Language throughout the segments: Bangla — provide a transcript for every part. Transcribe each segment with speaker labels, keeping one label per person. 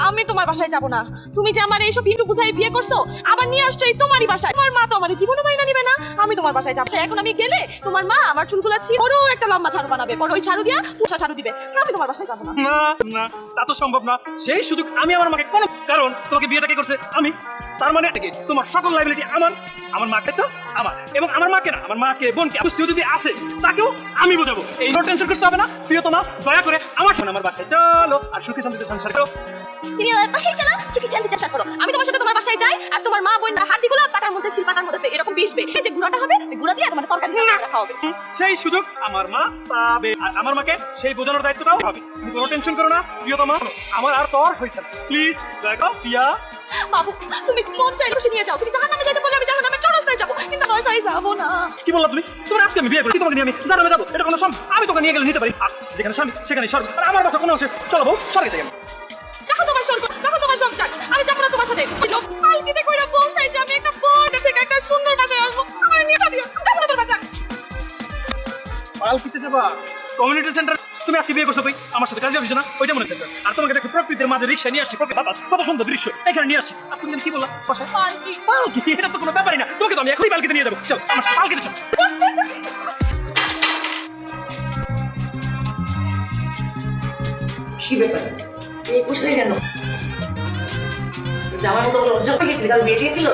Speaker 1: আমি তোমার বাসায় যাব না। তুমি যে আমার এইসব ভিটু বুঝাই বিয়ে করছো, আবার নিয়ে আসছো এই তোমারই বাসায়। তোমার মা তো আমার জীবনে মাইনা নিবে না। আমি তোমার বাসায় যাব। এখন আমি গেলে তোমার মা আমার চুলগুলা বড় একটা লম্বা ঝাড়ু বানাবে, বড় ওই ঝাড়ু দিয়া পুষা ঝাড়ু দিবে। আমি তোমার বাসায় যাব না।
Speaker 2: না না, তা তো সম্ভব না। সেই সুযোগ আমি আমার মাকে কোন কারণ তোমাকে বিয়েটা কে করছে? আমি। তার মানে কি তোমার সকল লাইবিলিটি আমার? আমার মাকে তো আমার, এবং আমার মাকে না, আমার মাকে বোনকে কেউ যদি আসে তাকেও আমি বোঝাবো। এই নো টেনশন করতে হবে না। প্রিয়তমা, দয়া করে আমার সামনে আমার বাসায় চলো আর সুখে শান্তিতে সংসার করো।
Speaker 1: তুমি আমার বাসায় চলো, সুখে শান্তিতে সংসার করো। আমি তোমার সাথে তোমার বাসায় যাই, আর তোমার মা বোন হাতিগুলো পাটার মধ্যে শিলপাটার মধ্যে এরকম বিষবে, যে গুঁড়াটা হবে ওই গুঁড়া দিয়ে তোমার তরকারি রাখা হবে।
Speaker 2: সেই সুযোগ আমার মা পাবে, আর আমার মাকে সেই বোঝানোর দায়িত্বটাও হবে। তুমি কোনো টেনশন করো না প্রিয়তমা, আমার আর তর হইছে না। প্লিজ দেখো প্রিয়া।
Speaker 1: বাবু, তুমি কোন চাই খুশি নিয়ে যাও। তুমি জাহান্নামে যেতে বলে আমি জাহান্নামের চরস্তায় যাব, কিন্তু বাসায় যাব না।
Speaker 2: কি বললা তুমি? তোমার আজকে আমি বিয়ে করি, তোমাকে নিয়ে আমি জানাবে যাবো? এটা কোনো সম্ভব? আমি তোকে নিয়ে গেলে নিতে পারি, আর যেখানে স্বামী সেখানে স্বর্গ। আর আমার বাসা কোনো অংশে চলো বউ, স্বর্গে যাই।
Speaker 1: দেখো তোমার স্বর্গ, দেখো তোমার সংসার। আমি যাবো না তোমার সাথে। পালকিতে কইরা বউ সাইজে আমি একটা বড় থেকে একটা সুন্দর বাসায় আসবো। আমার নিয়ে যাবি, যাবো না তোর বাসায়।
Speaker 2: পালকিতে যাবা? Community centre? তুমি আজকে বিয়ে করছো কই? আমার সাথে কাজে অফিসে না? ওইটা মনে হচ্ছে। আর তোমাকে দেখো প্রকৃতির মাঝে রিক্সা নিয়ে আসছি, প্রকৃতি বাতাস, কত সুন্দর দৃশ্য এখানে নিয়ে আসছি। আর তুমি কি বললা? বাসায়
Speaker 1: পালকি
Speaker 2: পালকি? এটা তো কোনো ব্যাপারই না। তোকে তো আমি এখনই পালকিতে নিয়ে যাবো। চল আমার সাথে পালকিতে চল।
Speaker 3: কি ব্যাপার? এই কুশলে কেন? জামার মতো লজ্জা পেয়ে গেছিল, কারণ বিয়ে ছিল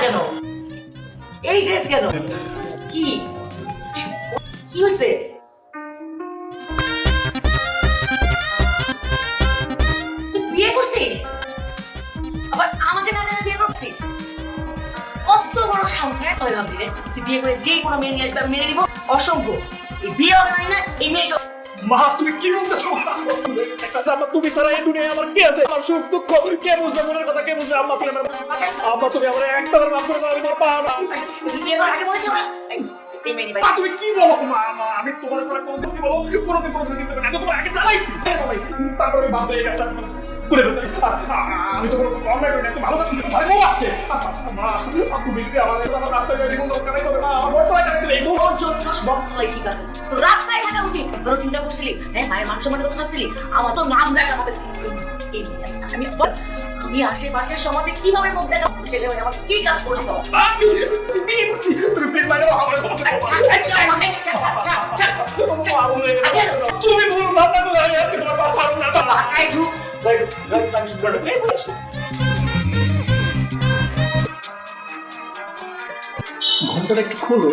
Speaker 3: কেন? এই ড্রেস কেন? কি কি হয়েছে? তুই বিয়ে করছিস, আবার আমাকে না জানা বিয়ে করছিস? কত বড় সামনে তুই ভাবলি রে? তুই বিয়ে করে যেই কোনো মেয়ে নিয়ে আসবে আমি মেনে নিবো? অসম্ভব। এই বিয়ে হবে না, এই মেয়ে।
Speaker 2: মা তুমি কি বলতেছো? একটা জামা তুমি ছাড়া এই দুনিয়ায় আমার কি আছে? আমার সুখ দুঃখ কে বুঝবে? মনের কথা কে বুঝবে? আম্মা তুমি আমার, আম্মা তুমি আমার একটাবার মাফ করে দাও, আমি তোমার পা না।
Speaker 3: তুই বিয়ে করার আগে বলেছ না এই মেয়ে নিবে?
Speaker 2: মা তুমি কি বলো? মা মা আমি তোমার ছাড়া কোন কিছু বলো কোনোদিন চিন্তা করি না। আমি তোমার আগে চালাইছি, তারপরে আমি বাধ্য হয়ে গেছি করে ফেলতে। আমি তো কোনো অন্যায় করি না, একটু ভালো কাজ করছি। ভাই বউ আসছে। মা তুমি যদি আমার রাস্তায় যাই জীবন দরকার নাই, তবে মা আমার বর্তমানে টাকা দিলে এই বউ
Speaker 3: তোর জন্য বর্তমানে ঠিক আছে, তোর রাস্তায় থাকা উচিত। তোর চিন্তা করছিলি হ্যাঁ মায়ের মান সম্মানের কথা ভাবছিলি? আমার তো নাম দেখা আমাদের আমি আশেপাশের সমাজে কিভাবে মুখ দেখা ছেলে হয়ে আমার কি কাজ করলি বাবা?
Speaker 2: বিয়ে করছি, তুমি প্লিজ বাইরে আমার তুমি বলো না, আমি আজকে তোমার বাসা না
Speaker 3: বাসায় ঢুক।
Speaker 2: ঘন্টাটা একটু খোলো।